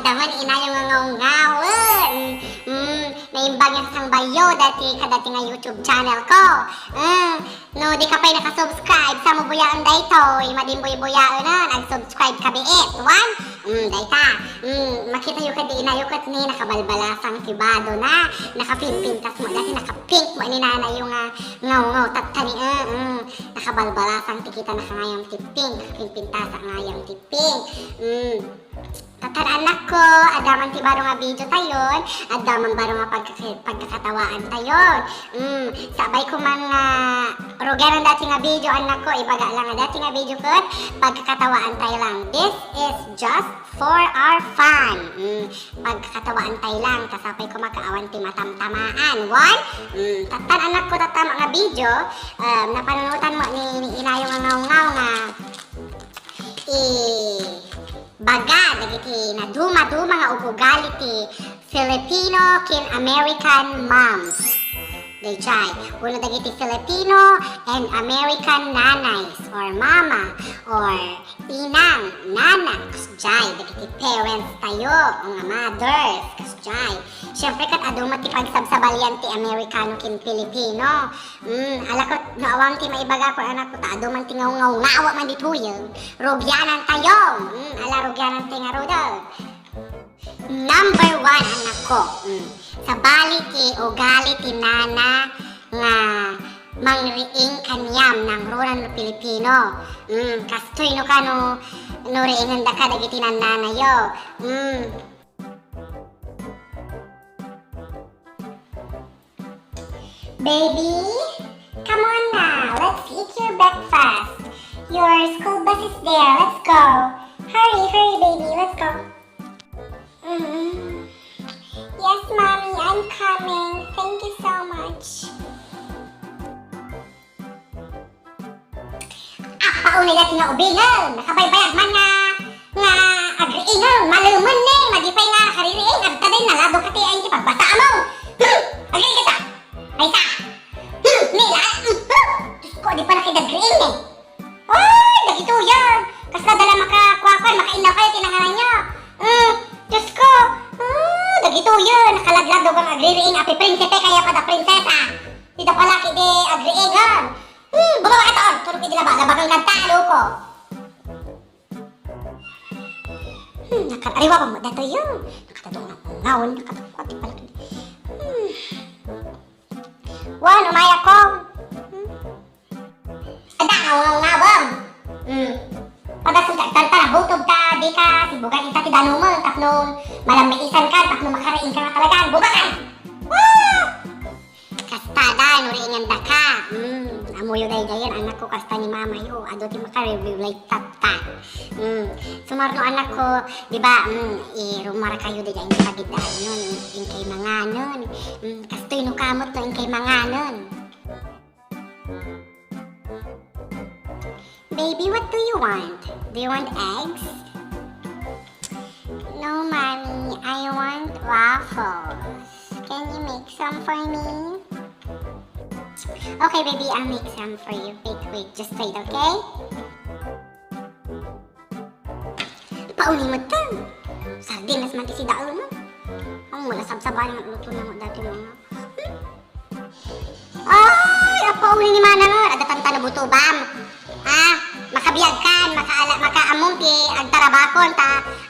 daman inayong ngawngawon. Naimbag niya sa bayo dati kadati nga YouTube channel ko. No, di ka pa'y nakasubscribe sa mubuyaan daytoy. Madimboy-buyaan na, nag-subscribe ka biit. One, dayta. Makita yung kadi inayukot ni nakabalbalasang tibado na. Nakapinpintas mo dati, nakapink mo ni nana yung ngaw-ngaw tatani. Nakabalbalasang tikita na ngayong tiping. Pinpintasa ngayong tiping. Tatar anak ko, adaman ti baro nga video tayon, adaman baro nga pagkakatawaan tayon. Sabay ko man nga rogeran dati nga video anak ko, ibaga lang nga dati nga video ko, pagkakatawaan tayo lang. This is just for our fun. Pagkakatawaan tayo lang, kasapay ko makaawan ti matamtamaan. One, tatar anak ko tatama nga video, napanunutan mo ni inayong nga ngaw nga baga dagiti na duma-duma nga ugali ti Filipino kin American moms. Dayjay, uno dagiti Filipino and American nanays or mama or inang, nana, kasjay, dagiti parents tayo, mga mothers, kasjay. Siyempre kat aduma ti pagsabsabalyan ti Amerikano kin Filipino. Alakot naawang ti maibaga ko anak ko ta aduman ti ngaw-ngawa man dituyen. Rogyanan tayo. Ala rogyanan ti nga rodal. Number 1 anak ko. Sa bali ti ugali ti nana nga mangriing kanyam ng rural no Pilipino. Kastoy no kano no riingan da ka dagiti nana yo. Baby, come on now. Let's eat your breakfast. Your school bus is there. Let's go. Hurry, hurry, baby. Let's go. Yes, Mommy. I'm coming. Thank you so much. Paunay natin na ubingan. Nakabaybayag man nga agriingan. Maluman ni. Magipay nga nakaririin. At taday nalado ka tiyain di pagbasa mo. Agri kita. Ay sa. Nila. Diyos ko, di pa nakidagriin eh. Ay, dagito yan. Kas nadala makakwakwan, makainaw kayo tinanganan nyo. Diyos ko. Dagito yan. Nakalaglag daw kang agririin. Api prinsipe kaya kada prinsesa. Dito pala kidi agriingan. Bumawa ka taon. Turok kidi labang kantalo ko. Nakatariwa pa mo dato yun. Nakatadong ng ngawon. Nakatakwati pala kidi. Wan, umaya ko. Ada ngaw-ngawang. Padasun ka, tanta, butob ka, di ka, sibugan isa ti danumol, tapno malamiisan ka, tapno makarain ka nga talagaan, bugakan! Kastada, nuriingan da ka. Amuyo day-dayan, anak ko, kasta ni mama yo, ado ti makarelate tata. Sumarno anak ko, di ba, rumara kayo day-dayan sa pagidaan nun, yung kay mga nun. Kastoy no kamot no, yung kay mga nun. Baby, what do you want? Do you want eggs? No, Mommy. I want waffles. Can you make some for me? Okay, baby. I'll make some for you. Wait. Just wait, okay? Paunin mo ito. Sardinas man si Daon, no? Ang mula sabsaban ng luto na mo dati mo, no? Ay! Paunin ni Mana, no? Adatan na buto, bam! Makabiyag kan, makaamong ti agtarabakon,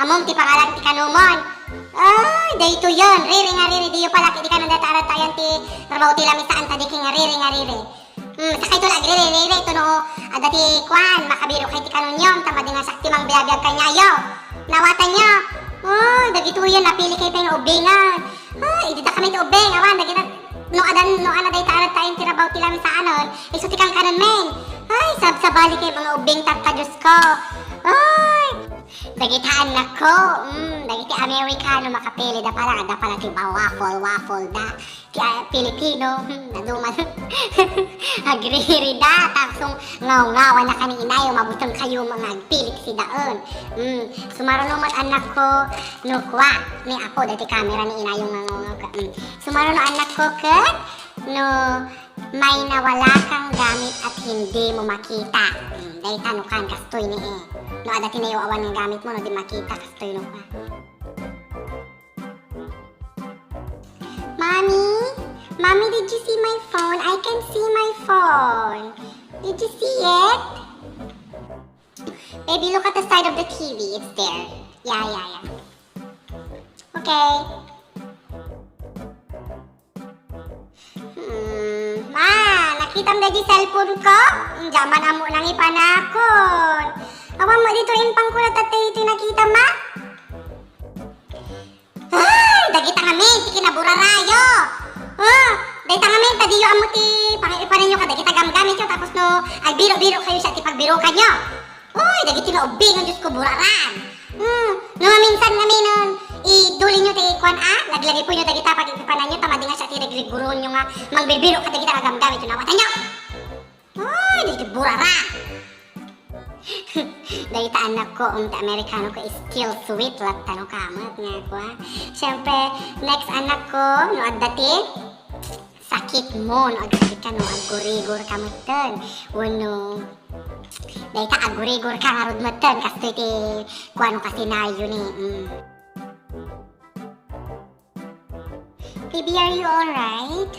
among ti pangalan ti kanumon. Ay, dayto yun. Riri, diyo pala, di ka nandatarat tayan ti trabaho ti lamisaan, tadi nga riri. Sakay to lag, riri, ito no, adati kwan, makabiro kay ti kanunyon, tama din nga sakti mang biyabiyag kanyayo. Nawatan nyo. Ay, dagito yun, napili kayo tayong ubingan. Ay, idita kami ti ubing, awan, dagita, no ana day tarat tayan ti trabaho ti lamisaan, isuti kang kanon men. Ay, sabsabali kayo mga ubing tata, Diyos ko. Ay, dagitaan na ko. Dagiti Amerikano makapili da pala tiba waffle da. Kaya Pilipino, naduman. Agriri da, taksong ngaw-ngawa na kanina yung mabutong kayo mga agpilik si daon. Sumaruno mat anak ko, nukwa. Ni ako, dati camera ni ina yung ngaw-ngaw ka. Sumaruno anak ko, kat, no, may nawala kang gamit at hindi mo makita. Dahil tanukan, kastoy ni No, ada tinayo awan ng gamit mo, no, di makita, kastoy no ka. Mommy? Mommy, did you see my phone? I can see my phone. Did you see it? Baby, look at the side of the TV. It's there. Yeah. Okay. Ma, nakita mo na di cellphone ko? Jaman amo nang ipanakon. Awan mo dito impang ko na tatay ito nakita, ma? Ay, dagita kami, tiki na burarayo. Dagita kami, tadiyo amo ti, pangipanin nyo ka, dagita gamgamit nyo, tapos no, ay biro-biro kayo siya, ti pagbiro ka nyo. Uy, dagiti na ubing, ang Diyos ko, buraran. No, minsan kami nun, iduli nyo ti kwan laglagi po nyo dagita, pag-ipanan nyo, tamadi nga siya, ti regriguron nyo nga, mangbibiro ka, dagita ka gamgamit nyo, nawatan nyo. Uy, dagiti buraran. Dahil anak ko, Amerikano ko is still sweet lang tanong kamat nga ko ha. Siyempre, next anak ko, no agdati, sakit mo, no agdati ka, no agurigor ka matan. Wano, dahil ka agurigor ka nga rod matan, kasto iti, kuano kasi na yun eh. Baby, are you alright?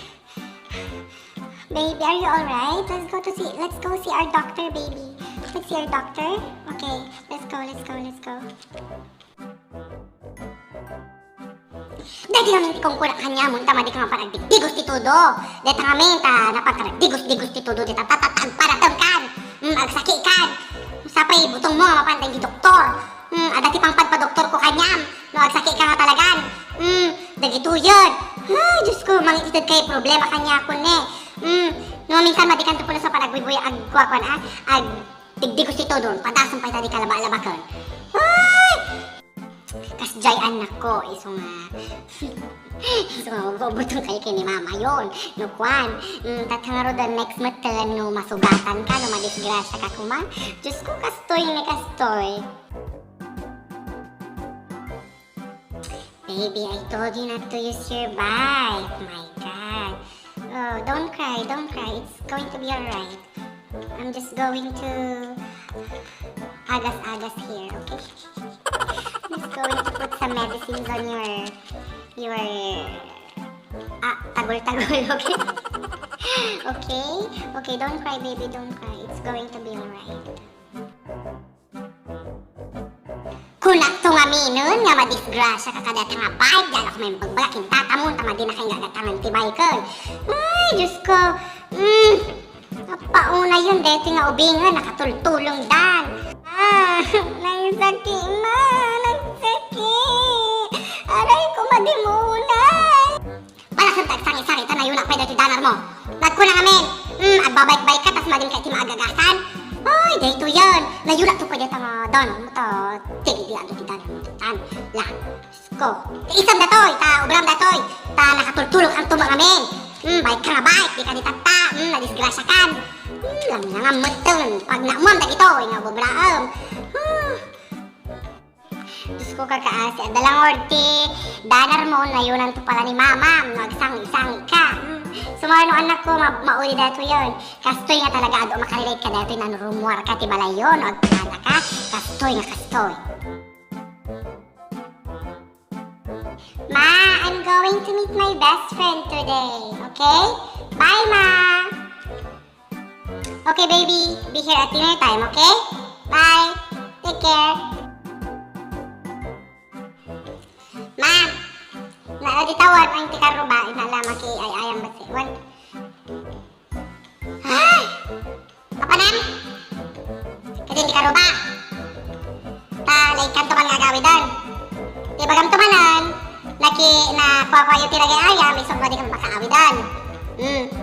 Baby, are you alright? Let's go see our doctor, baby. Let's see our doctor. Okay, let's go. Dahil namin kung kuna kanya mo, tama di ka maparagdigos ti todo. Dahil kami, napakaragdigos ti todo, di tatatag para tangkan. Agsaki kan. Sapay, butong mo, mapantay di doktor. Adati pang padpa-doktor ko kanyam. No, agsaki ka nga talagan. Dagito yun. Ay, Diyos ko, mangitid kayo problema kanya ko ne. No, minsan madikan to po na sa paragwibuya agkwa-kwan digdigos ito doon, patasang pa ito di kalaba-laba ka. Ay! Kasjay anak ko, iso nga, bubutong kayo ni mama yon. No, kwan, tatangaro doon next matan, no, masugatan ka, no, madisgrasya ka kuma. Diyos ko, kastoy. Baby, I told you not to use your bike. Oh my God. Oh, don't cry. It's going to be alright. I'm just going to agas here, okay? I'm just going to put some medicines on your tagol, okay? Okay, don't cry, baby, don't cry. It's going to be alright. Kunak to nga minun, nga madisgrasya ka kada nga bike, dyan ako may bagbalaking tatamon, tama din na kayo gagatangan tibay ka. Ay, Diyos ko, pauna yun, dito nga ubingan, nakatultulong dan. Nagsaki, ma, nagsaki. Aray ko madimulay. Balasang tagsangi-sangi, tanay yun ako dito danar mo. Nagkuna kami, agbabike-bike ka, tas madim ka iti maagagasan. Ay, dito yun. Nayulak to pwede nga danar mo to. Tigi di ando ti danar mo to. Tan, la, sko. Isang datoy, ubram datoy. Nakatultulong ang tumang amin. Bike ka nga bike, di ka ditata, nadisgrasya kan. Lang nga matang, pag naamam da ito, nga bubraam. Diyos ko kakaasi, dalang orti, danar mo, nayunan to pala ni mama, nagsang-isang ka. Sumarno anak ko, mauli dato yun. Kastoy nga talaga, ado makarelate ka dato, nanurumuar ka, tibala yun, o agkada ka, kastoy. Ma, I'm going to meet my best friend today, okay? Bye, Ma! Okay, baby. Be here at dinner time, okay? Bye! Take care! Ma! Naaditawan ang tikaruba. Inalama ki ayam basi. Ay! Kapanam? Kasi tikaruba. Laikan to man gagawi doon. Di bagam to manan. Na kuha yung tiragay ayam, isog ba di kang makaawi doon.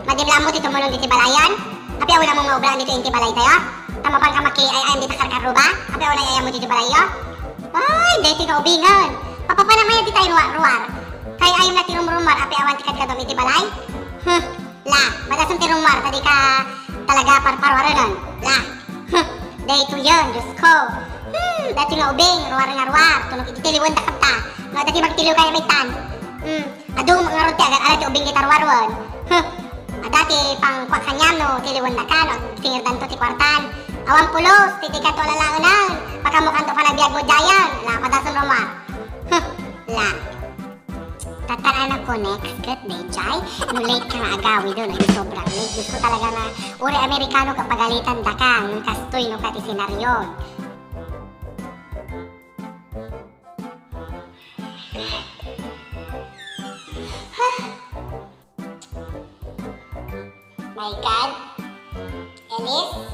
Madimlam mo dito mo nung dito balayan. Api awala mo nga obra dito yung tibalay tayo. Tama pang kamaki ayam dito karkaruba. Api awala ayam mo dito balayo. Ay, dito ka ubingan. Papapanamay dito tayo ruwar. Kaya ayam na tirumrumar. Api awan tikad ka doon dito balay. La, magasang tirumar. Tadi ka talaga parwaran nun. La, dito yun, Diyos ko. Dati nga ubing, ruwar. Tunog itiliwan takap ta. No, dati magtiliw kaya may tan. Adong mga ronti, agat ubing kita ruwarwan. Dati pang kwakanyam no, tiliwan na ka, no, singir danto ti kwartan. Awan pulos, titikat to lalaunan. Pagkamukan to panabiyag mo dayan. La, padasan rumar. La. Tataan ako, ko next kat day jay. No late ka nga agawi doon, ay sobrang late. Diyos ko talaga na uri Amerikano ka pagalitan da ka, ng kastoy no kati senaryon. My God, Elise,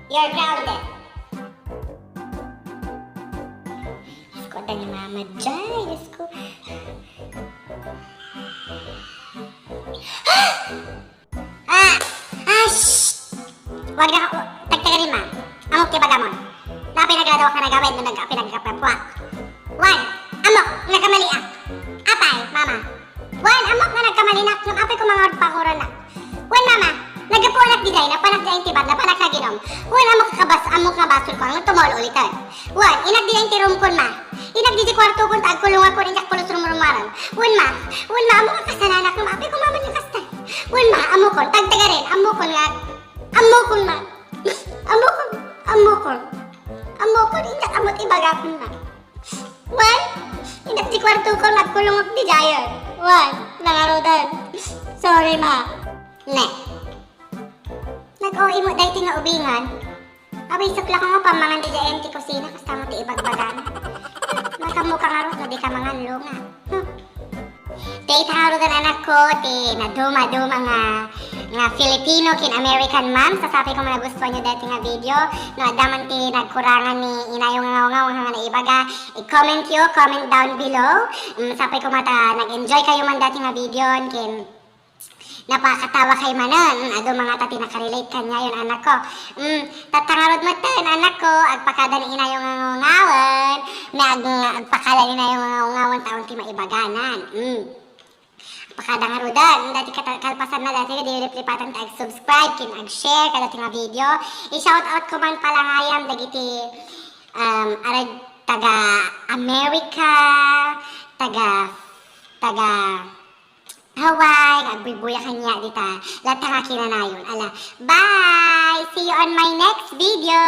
you're grounded. Diyos ko, dahil mama dyan, Diyos ko. Shh! Huwag na ako, tagtagarin ma. Amok kay bagamon. Napinagradawa ka na gawin nung nagpinagkapapwak. One, amok, nagkamaliak. Apay, mama. One, amok na nagkamalinak. Nung apay ko mga panguran na. One, mama, nagapuanak di day, napanak di ang tibad, napanak na ginom. One, amok na basol ko, ang tumol ulitan. One, inag di ang tirum kon ma. Inag di kwarto kon taag kulungan ko, inag pulos rumurumaran. One, ma, amok ang kasananak, nung apay ko mama niya kastan. One, ma, amokon, tagtagarin, amokon nga. Amokon, ma. Amokon, inag amot ibagakon, ma. One, inag di kwarto ko, nagkulungot di jayon. One, nangarodan. Sorry, ma. Ne. Nag-OI mo dahil tingaubingan. Abay, sakla ko nga pamangan di dyan empty kusina kasi mo ti ibagbagan. Nakamukha nga rin, di ka mangan lunga. Tay tangarudan anak ko, na duma-duma nga Filipino kin American mom. Sasabi ko mga gusto nyo dati nga video. No, adaman ti nagkurangan ni inayong ngaw-ngaw nga naibaga. I-comment yo, comment down below. Sabi ko mata, nag-enjoy kayo man dati nga video kin napakatawa kay manan. Ado mga tati nakarelate kanya yun anak ko. Tatangarod mo ten anak ko, agpakada ni inayong ngawan, agpakada ni inayong ngawan taon ti maibaganan. Agpakada nga rudan, dati kalpasan na dati di replipatan ta ag-subscribe, kin ag-share kada ti nga video. I-shoutout ko man pala ngayam dagiti arag taga America, taga Hawaii, agbibuya kanya dita. Lahat nga kinanayon. Ala, bye! See you on my next video!